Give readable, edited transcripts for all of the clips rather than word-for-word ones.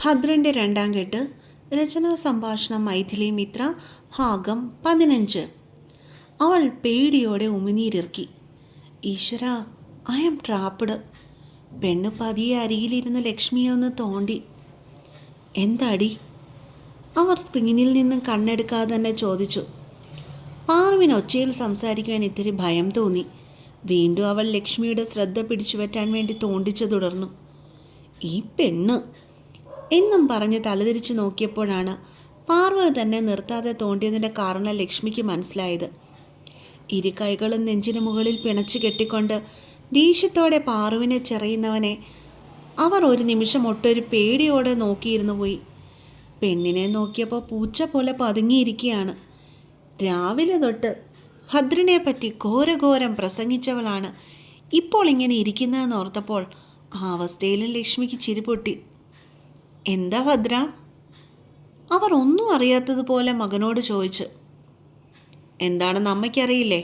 ഭദ്രൻ്റെ രണ്ടാം കെട്ട്. രചനാ സംഭാഷണം മൈഥിലി മിത്ര. ഭാഗം 15. അവൾ പേടിയോടെ ഉമിനീരിറക്കി. ഈശ്വര, ഐ ആം ട്രാപ്പ്ഡ്. പെണ്ണ് പതിയെ അരികിലിരുന്ന് ലക്ഷ്മിയെ ഒന്ന് തോണ്ടി. എന്താടി? അവർ സ്ക്രീനിൽ നിന്നും കണ്ണെടുക്കാതെ തന്നെ ചോദിച്ചു. പാറുവിന് ഒച്ചയിൽ സംസാരിക്കുവാൻ ഇത്തിരി ഭയം തോന്നി. വീണ്ടും അവൾ ലക്ഷ്മിയുടെ ശ്രദ്ധ പിടിച്ചുപറ്റാൻ വേണ്ടി തോണ്ടിച്ചു തുടർന്നു. ഈ പെണ്ണ് എന്നും പറഞ്ഞ് തലതിരിച്ചു നോക്കിയപ്പോഴാണ് പാർവതി തന്നെ നിർത്താതെ തോണ്ടിയതിൻ്റെ കാരണം ലക്ഷ്മിക്ക് മനസ്സിലായത്. ഇരു കൈകളും നെഞ്ചിനു മുകളിൽ പിണച്ചു കെട്ടിക്കൊണ്ട് ദേഷ്യത്തോടെ പാറുവിനെ ചെറിയുന്നവനെ അവർ ഒരു നിമിഷം ഒട്ടൊരു പേടിയോടെ നോക്കിയിരുന്നു പോയി. പെണ്ണിനെ നോക്കിയപ്പോൾ പൂച്ച പോലെ പതുങ്ങിയിരിക്കുകയാണ്. രാവിലെ തൊട്ട് ഭദ്രനെ പറ്റി ഘോരഘോരം പ്രസംഗിച്ചവളാണ് ഇപ്പോൾ ഇങ്ങനെ ഇരിക്കുന്നതെന്ന് ഓർത്തപ്പോൾ ആ അവസ്ഥയിലും ലക്ഷ്മിക്ക് ചിരി പൊട്ടി. എന്താ ഭദ്ര? അവർ ഒന്നും അറിയാത്തതുപോലെ മകനോട് ചോദിച്ചു. എന്താണെന്ന് അമ്മയ്ക്കറിയില്ലേ?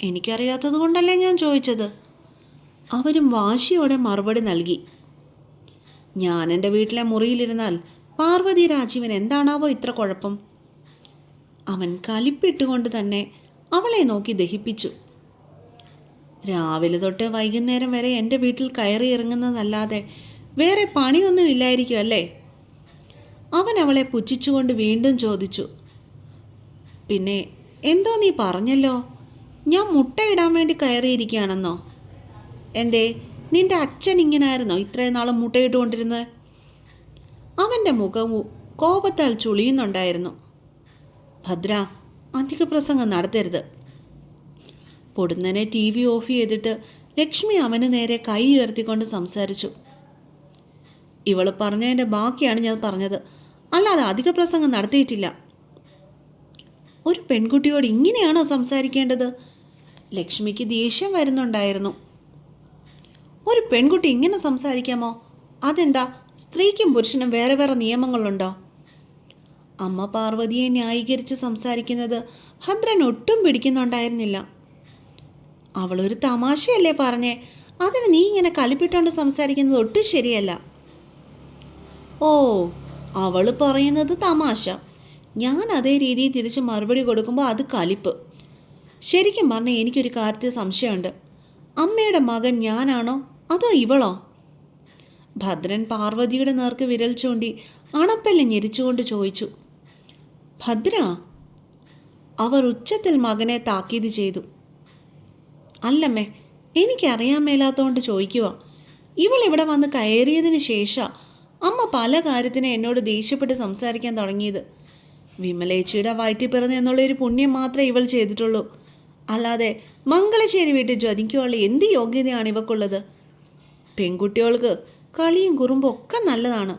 എനിക്കറിയാത്തത് കൊണ്ടല്ലേ ഞാൻ ചോദിച്ചത്. അവരും വാശിയോടെ മറുപടി നൽകി. ഞാൻ എൻ്റെ വീട്ടിലെ മുറിയിലിരുന്നാൽ പാർവതി രാജീവൻ എന്താണാവോ ഇത്ര കുഴപ്പം? അവൻ കലിപ്പിട്ടുകൊണ്ട് തന്നെ അവളെ നോക്കി ദഹിപ്പിച്ചു. രാവിലെ തൊട്ട് വൈകുന്നേരം വരെ എൻ്റെ വീട്ടിൽ കയറി ഇറങ്ങുന്നതല്ലാതെ വേറെ പണിയൊന്നും ഇല്ലായിരിക്കും അല്ലേ? അവൻ അവളെ പുച്ഛിച്ചുകൊണ്ട് വീണ്ടും ചോദിച്ചു. പിന്നെ എന്തോ നീ പറഞ്ഞല്ലോ, ഞാൻ മുട്ടയിടാൻ വേണ്ടി കയറിയിരിക്കുകയാണെന്നോ? എന്തേ, നിന്റെ അച്ഛൻ ഇങ്ങനായിരുന്നോ ഇത്രയും നാളും മുട്ടയിട്ടുകൊണ്ടിരുന്നത്? അവൻ്റെ മുഖവും കോപത്താൽ ചുളിയുന്നുണ്ടായിരുന്നു. ഭദ്ര, അധിക പ്രസംഗം നടത്തരുത്. പൊടുന്നനെ TV ഓഫ് ചെയ്തിട്ട് ലക്ഷ്മി അവന് നേരെ കൈ ഉയർത്തിക്കൊണ്ട് സംസാരിച്ചു. ഇവൾ പറഞ്ഞതിൻ്റെ ബാക്കിയാണ് ഞാൻ പറഞ്ഞത്, അല്ലാതെ അധിക പ്രസംഗം നടത്തിയിട്ടില്ല. ഒരു പെൺകുട്ടിയോട് ഇങ്ങനെയാണോ സംസാരിക്കേണ്ടത്? ലക്ഷ്മിക്ക് ദേഷ്യം വരുന്നുണ്ടായിരുന്നു. ഒരു പെൺകുട്ടി ഇങ്ങനെ സംസാരിക്കാമോ? അതെന്താ, സ്ത്രീക്കും പുരുഷനും വേറെ വേറെ നിയമങ്ങളുണ്ടോ? അമ്മ പാർവതിയെ ന്യായീകരിച്ച് സംസാരിക്കുന്നത് ഭദ്രൻ ഒട്ടും പിടിക്കുന്നുണ്ടായിരുന്നില്ല. അവളൊരു തമാശയല്ലേ പറഞ്ഞേ, അതിന് നീ ഇങ്ങനെ കലിപ്പിട്ടുകൊണ്ട് സംസാരിക്കുന്നത് ഒട്ടും ശരിയല്ല. ഓ, അവൾ പറയുന്നത് തമാശ, ഞാൻ അതേ രീതിയിൽ തിരിച്ച് മറുപടി കൊടുക്കുമ്പോൾ അത് കലിപ്പ്. ശരിക്കും പറഞ്ഞാൽ എനിക്കൊരു കാര്യത്തിൽ സംശയമുണ്ട്. അമ്മയുടെ മകൻ ഞാനാണോ അതോ ഇവളോ? ഭദ്രൻ പാർവതിയുടെ നേർക്ക് വിരൽ ചൂണ്ടി അണപ്പല്ല് ഞെരിച്ചുകൊണ്ട് ചോദിച്ചു. ഭദ്ര? അവർ ഉച്ചത്തിൽ മകനെ താക്കീത് ചെയ്തു. അല്ലമ്മേ, എനിക്കറിയാൻ മേലാത്തതുകൊണ്ട് ചോദിക്കുക. ഇവൾ ഇവിടെ വന്ന് കയറിയതിന് ശേഷം അമ്മ പല കാര്യത്തിനും എന്നോട് ദേഷ്യപ്പെട്ട് സംസാരിക്കാൻ തുടങ്ങിയത്. വിമലേച്ചിയുടെ വയറ്റിൽ പിറന്ന് എന്നുള്ളൊരു പുണ്യം മാത്രമേ ഇവൾ ചെയ്തിട്ടുള്ളൂ. അല്ലാതെ മംഗലശ്ശേരി വീട്ടിൽ ജനിക്കുവാനുള്ള എന്ത് യോഗ്യതയാണ് ഇവക്കുള്ളത്? പെൺകുട്ടികൾക്ക് കളിയും കുറുമ്പും ഒക്കെ നല്ലതാണ്,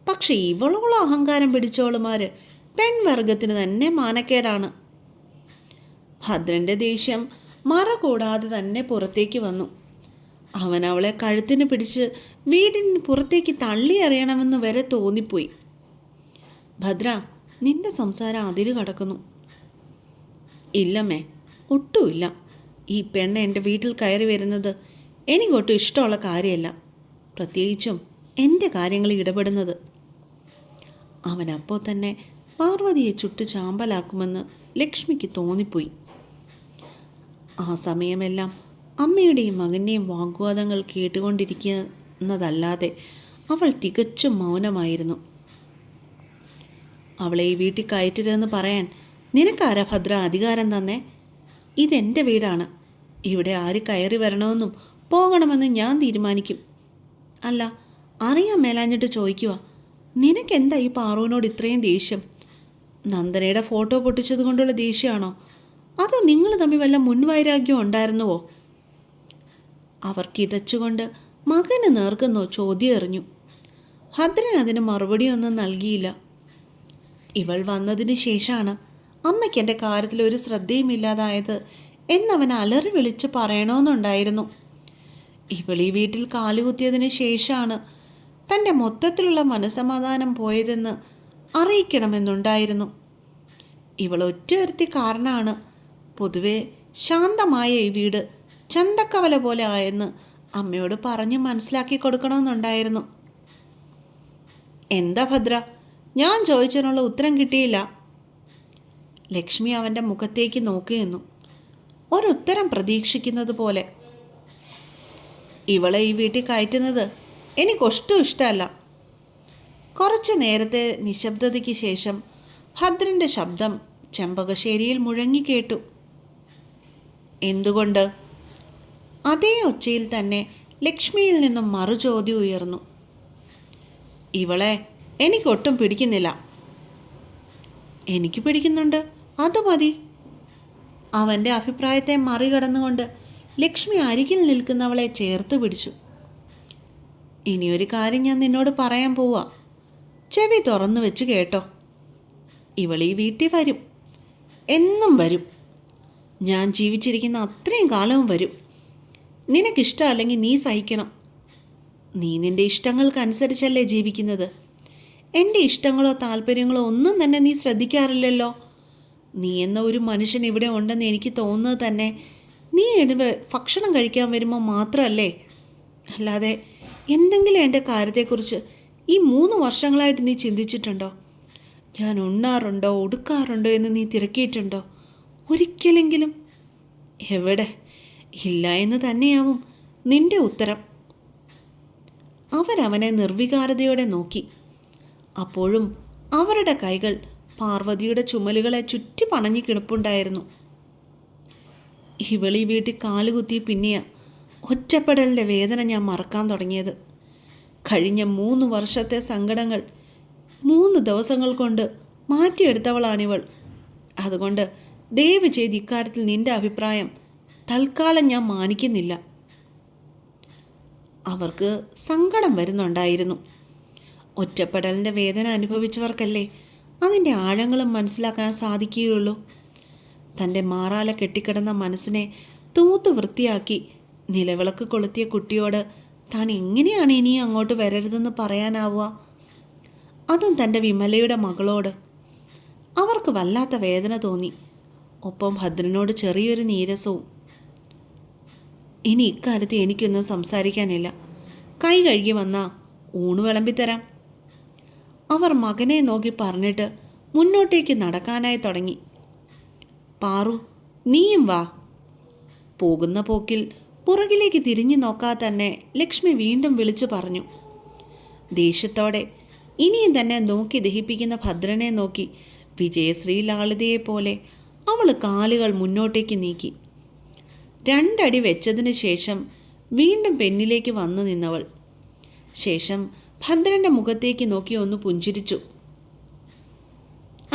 പക്ഷെ ഇവളോളം അഹങ്കാരം പിടിച്ചോളുമാർ പെൺവർഗത്തിന് തന്നെ മാനക്കേടാണ്. ഭദ്രൻ്റെ ദേഷ്യം മറ കൂടാതെ തന്നെ പുറത്തേക്ക് വന്നു. അവൻ അവളെ കഴുത്തിന് പിടിച്ച് വീടിന് പുറത്തേക്ക് തള്ളി എറിയണമെന്ന് വരെ തോന്നിപ്പോയി. ഭദ്ര, നിന്റെ സംസാരം അതിര് കടക്കുന്നു. ഇല്ലമ്മേ, ഒട്ടുമില്ല. ഈ പെണ്ണ് എൻ്റെ വീട്ടിൽ കയറി വരുന്നത് എനിക്കൊട്ടും ഇഷ്ടമുള്ള കാര്യമല്ല, പ്രത്യേകിച്ചും എൻ്റെ കാര്യങ്ങളിൽ ഇടപെടുന്നത്. അവനപ്പോൾ തന്നെ പാർവതിയെ ചുട്ട് ചാമ്പലാക്കുമെന്ന് ലക്ഷ്മിക്ക് തോന്നിപ്പോയി. ആ സമയമെല്ലാം അമ്മയുടെയും മകൻ്റെയും വാഗ്വാദങ്ങൾ കേട്ടുകൊണ്ടിരിക്കുന്നതല്ലാതെ അവൾ തികച്ചും മൗനമായിരുന്നു. അവളെ ഈ വീട്ടിൽ കയറ്റരുതെന്ന് പറയാൻ നിനക്കാരാ ഭദ്ര അധികാരം തന്നെ? ഇതെൻ്റെ വീടാണ്. ഇവിടെ ആര് കയറി വരണമെന്നും പോകണമെന്നും ഞാൻ തീരുമാനിക്കും. അല്ല, അറിയാൻ മേലാഞ്ഞിട്ട് ചോദിക്കുക, നിനക്കെന്താ ഈ പാറുവിനോട് ഇത്രയും ദേഷ്യം? നന്ദനയുടെ ഫോട്ടോ പൊട്ടിച്ചത് കൊണ്ടുള്ള ദേഷ്യമാണോ, അതോ നിങ്ങൾ തമ്മിൽ വല്ല മുൻവൈരാഗ്യം ഉണ്ടായിരുന്നുവോ? അവർ കിതച്ചുകൊണ്ട് മകന് നേർക്കുന്നോ ചോദ്യം എറിഞ്ഞു. ഭദ്രൻ അതിന് മറുപടിയൊന്നും നൽകിയില്ല. ഇവൾ വന്നതിന് ശേഷമാണ് അമ്മയ്ക്ക് എൻ്റെ കാര്യത്തിൽ ഒരു ശ്രദ്ധയും ഇല്ലാതായത് എന്നവൻ അലറി വിളിച്ച് പറയണമെന്നുണ്ടായിരുന്നു. ഇവൾ ഈ വീട്ടിൽ കാലുകുത്തിയതിന് ശേഷമാണ് തൻ്റെ മൊത്തത്തിലുള്ള മനസമാധാനം പോയതെന്ന് അറിയിക്കണമെന്നുണ്ടായിരുന്നു. ഇവൾ ഒറ്റയൊരുത്തി കാരണമാണ് പൊതുവെ ശാന്തമായ ഈ വീട് ചന്തക്കവല പോലെ ആയെന്ന് അമ്മയോട് പറഞ്ഞ് മനസ്സിലാക്കി കൊടുക്കണമെന്നുണ്ടായിരുന്നു. എന്താ ഭദ്ര, ഞാൻ ചോദിച്ചതിനുള്ള ഉത്തരം കിട്ടിയില്ല. ലക്ഷ്മി അവൻ്റെ മുഖത്തേക്ക് നോക്കി നിന്നു, ഒരുത്തരം പ്രതീക്ഷിക്കുന്നത് പോലെ. ഇവളെ ഈ വീട്ടിൽ കയറ്റുന്നത് എനിക്കൊട്ടും ഇഷ്ടമല്ല. കുറച്ചു നേരത്തെ നിശബ്ദതയ്ക്ക് ശേഷം ഭദ്രൻ്റെ ശബ്ദം ചെമ്പകശ്ശേരിയിൽ മുഴങ്ങിക്കേട്ടു. എന്തുകൊണ്ട്? അതേ ഒച്ചയിൽ തന്നെ ലക്ഷ്മിയിൽ നിന്നും മറുചോദ്യം ഉയർന്നു. ഇവളെ എനിക്കൊട്ടും പിടിക്കുന്നില്ല. എനിക്ക് പിടിക്കുന്നുണ്ട്, അത് മതി. അവൻ്റെ അഭിപ്രായത്തെ മറികടന്നുകൊണ്ട് ലക്ഷ്മി അരികിൽ നിൽക്കുന്നവളെ ചേർത്ത് പിടിച്ചു. ഇനിയൊരു കാര്യം ഞാൻ നിന്നോട് പറയാൻ പോവാ, ചെവി തുറന്നു വെച്ച് കേട്ടോ. ഇവൾ ഈ വീട്ടിൽ വരും, എന്നും വരും. ഞാൻ ജീവിച്ചിരിക്കുന്ന അത്രയും കാലവും വരും. നിനക്കിഷ്ടമല്ലെങ്കിൽ നീ സഹിക്കണം. നീ നിൻ്റെ ഇഷ്ടങ്ങൾക്കനുസരിച്ചല്ലേ ജീവിക്കുന്നത്. എൻ്റെ ഇഷ്ടങ്ങളോ താല്പര്യങ്ങളോ ഒന്നും തന്നെ നീ ശ്രദ്ധിക്കാറില്ലല്ലോ. നീ എന്ന ഒരു മനുഷ്യൻ ഇവിടെ ഉണ്ടെന്ന് എനിക്ക് തോന്നുന്നത് തന്നെ നീ ഭക്ഷണം കഴിക്കാൻ വരുമ്പോൾ മാത്രമല്ലേ. അല്ലാതെ എന്തെങ്കിലും എൻ്റെ കാര്യത്തെക്കുറിച്ച് ഈ 3 വർഷങ്ങളായിട്ട് നീ ചിന്തിച്ചിട്ടുണ്ടോ? ഞാൻ ഉണ്ണാറുണ്ടോ ഉടുക്കാറുണ്ടോ എന്ന് നീ തിരക്കിയിട്ടുണ്ടോ? ഒരിക്കലെങ്കിലും? എവിടെ? ഇല്ല എന്ന് തന്നെയാവും നിന്റെ ഉത്തരം. അവരവനെ നിർവികാരതയോടെ നോക്കി. അപ്പോഴും അവരുടെ കൈകൾ പാർവതിയുടെ ചുമലുകളെ ചുറ്റി പണഞ്ഞു കിടപ്പുണ്ടായിരുന്നു. ഇവളീ വീട്ടിൽ കാലുകുത്തി പിന്നെയാ ഒറ്റപ്പെടലിൻ്റെ വേദന ഞാൻ മറക്കാൻ തുടങ്ങിയത്. കഴിഞ്ഞ 3 വർഷത്തെ സങ്കടങ്ങൾ 3 ദിവസങ്ങൾ കൊണ്ട് മാറ്റിയെടുത്തവളാണിവൾ. അതുകൊണ്ട് ദയവ് ചെയ്ത് ഇക്കാര്യത്തിൽ നിന്റെ അഭിപ്രായം തൽക്കാലം ഞാൻ മാനിക്കുന്നില്ല. അവർക്ക് സങ്കടം വരുന്നുണ്ടായിരുന്നു. ഒറ്റപ്പെടലിൻ്റെ വേദന അനുഭവിച്ചവർക്കല്ലേ അതിൻ്റെ ആഴങ്ങളും മനസ്സിലാക്കാൻ സാധിക്കുകയുള്ളൂ. തൻ്റെ മാറാല കെട്ടിക്കിടന്ന മനസ്സിനെ തൂത്ത് വൃത്തിയാക്കി നിലവിളക്ക് കൊളുത്തിയ കുട്ടിയോട് താൻ എങ്ങനെയാണ് ഇനി അങ്ങോട്ട് വരരുതെന്ന് പറയാനാവുക? അതും തൻ്റെ വിമലയുടെ മകളോട്. അവർക്ക് വല്ലാത്ത വേദന തോന്നി. ഒപ്പം ഭദ്രനോട് ചെറിയൊരു നീരസവും. ഇനി ഇക്കാര്യത്തിൽ എനിക്കൊന്നും സംസാരിക്കാനില്ല. കൈ കഴുകി വന്നാ ഊണ് വിളമ്പിത്തരാം. അവർ മകനെ നോക്കി പറഞ്ഞിട്ട് മുന്നോട്ടേക്ക് നടക്കാനായി തുടങ്ങി. പാറു, നീയും വാ. പോകുന്ന പോക്കിൽ പുറകിലേക്ക് തിരിഞ്ഞു നോക്കാതെ തന്നെ ലക്ഷ്മി വീണ്ടും വിളിച്ചു പറഞ്ഞു. ദേഷ്യത്തോടെ ഇനിയും തന്നെ നോക്കി ദഹിപ്പിക്കുന്ന ഭദ്രനെ നോക്കി വിജയശ്രീ ലാളിതയെപ്പോലെ അവൾ കാലുകൾ മുന്നോട്ടേക്ക് നീക്കി. 2 അടി വെച്ചതിന് ശേഷം വീണ്ടും പെന്നിലേക്ക് വന്നു നിന്നവൾ. ശേഷം ഭദ്രൻ്റെ മുഖത്തേക്ക് നോക്കി ഒന്ന് പുഞ്ചിരിച്ചു.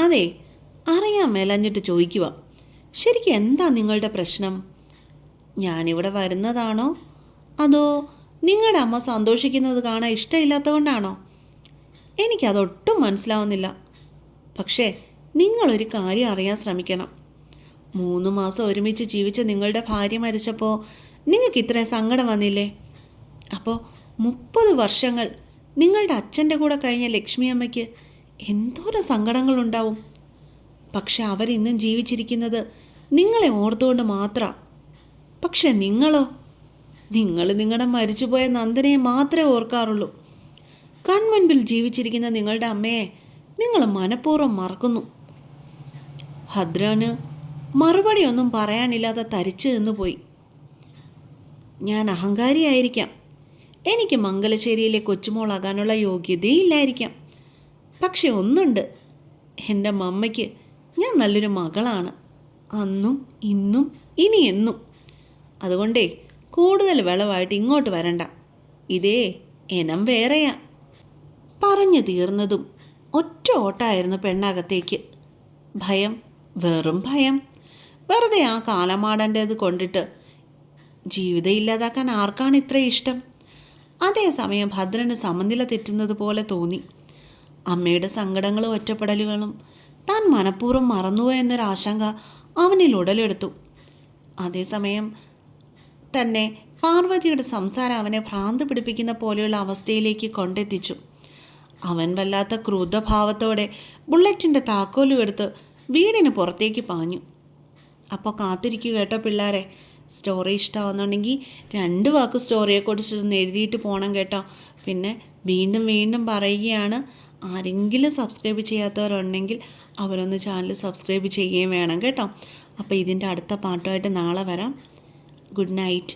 അതെ, അറിയാൻ മേലഞ്ഞിട്ട് ചോദിക്കുക, ശരിക്കും എന്താ നിങ്ങളുടെ പ്രശ്നം? ഞാനിവിടെ വരുന്നതാണോ അതോ നിങ്ങളുടെ അമ്മ സന്തോഷിക്കുന്നത് കാണാൻ ഇഷ്ടമില്ലാത്തതുകൊണ്ടാണോ? എനിക്കതൊട്ടും മനസ്സിലാവുന്നില്ല. പക്ഷേ നിങ്ങളൊരു കാര്യം അറിയാൻ ശ്രമിക്കണം. 3 മാസം ഒരുമിച്ച് ജീവിച്ച നിങ്ങളുടെ ഭാര്യ മരിച്ചപ്പോൾ നിങ്ങൾക്ക് ഇത്രയും സങ്കടം വന്നില്ലേ? അപ്പോൾ 30 വർഷങ്ങൾ നിങ്ങളുടെ അച്ഛൻ്റെ കൂടെ കഴിഞ്ഞ ലക്ഷ്മി അമ്മയ്ക്ക് എന്തോരം സങ്കടങ്ങളുണ്ടാവും. പക്ഷെ അവരിന്നും ജീവിച്ചിരിക്കുന്നത് നിങ്ങളെ ഓർത്തുകൊണ്ട് മാത്രമാണ്. പക്ഷെ നിങ്ങളോ? നിങ്ങൾ നിങ്ങളുടെ മരിച്ചുപോയ നന്ദനയെ മാത്രമേ ഓർക്കാറുള്ളൂ. കൺമുൻപിൽ ജീവിച്ചിരിക്കുന്ന നിങ്ങളുടെ അമ്മയെ നിങ്ങൾ മനഃപൂർവ്വം മറക്കുന്നു. ഭദ്രന് മറുപടി ഒന്നും പറയാനില്ലാതെ തരിച്ചു നിന്നുപോയി. ഞാൻ അഹങ്കാരിയായിരിക്കാം. എനിക്ക് മംഗലശ്ശേരിയിലെ കൊച്ചുമോളാകാനുള്ള യോഗ്യതയില്ലായിരിക്കാം. പക്ഷെ ഒന്നുണ്ട്, എൻ്റെ മമ്മയ്ക്ക് ഞാൻ നല്ലൊരു മകളാണ്. അന്നും ഇന്നും ഇനി എന്നും. അതുകൊണ്ടേ കൂടുതൽ വിളവായിട്ട് ഇങ്ങോട്ട് വരണ്ട. ഇതേ എനം വേറെയാ. പറഞ്ഞു തീർന്നതും ഒറ്റ ഓട്ടായിരുന്നു പെണ്ണകത്തേക്ക്. ഭയം, വെറും ഭയം. വെറുതെ ആ കാലമാടൻ്റേത് കൊണ്ടിട്ട് ജീവിതം ഇല്ലാതാക്കാൻ ആർക്കാണ് ഇത്ര ഇഷ്ടം? അതേസമയം ഭദ്രന് സമനില തെറ്റുന്നത് പോലെ തോന്നി. അമ്മയുടെ സങ്കടങ്ങളും ഒറ്റപ്പെടലുകളും താൻ മനഃപൂർവ്വം മറന്നുവോ എന്നൊരാശങ്ക അവനിൽ ഉടലെടുത്തു. അതേസമയം തന്നെ പാർവതിയുടെ സംസാരം അവനെ ഭ്രാന്ത് പിടിപ്പിക്കുന്ന പോലെയുള്ള അവസ്ഥയിലേക്ക് കൊണ്ടെത്തിച്ചു. അവൻ വല്ലാത്ത ക്രൂദ്ധഭാവത്തോടെ ബുള്ളറ്റിൻ്റെ താക്കോലും എടുത്ത് വീടിന് പുറത്തേക്ക് പാഞ്ഞു. അപ്പോൾ കാത്തിരിക്കുക കേട്ടോ പിള്ളേരെ, സ്റ്റോറി ഇഷ്ടമാവുന്നുണ്ടെങ്കിൽ 2 വാക്ക് സ്റ്റോറിയെക്കുറിച്ചൊന്ന് എഴുതിയിട്ട് പോകണം കേട്ടോ. പിന്നെ വീണ്ടും വീണ്ടും പറയുകയാണ്, ആരെങ്കിലും സബ്സ്ക്രൈബ് ചെയ്യാത്തവരുണ്ടെങ്കിൽ അവരൊന്ന് ചാനൽ സബ്സ്ക്രൈബ് ചെയ്യുകയും വേണം കേട്ടോ. അപ്പോൾ ഇതിൻ്റെ അടുത്ത പാട്ടുമായിട്ട് നാളെ വരാം. Good night.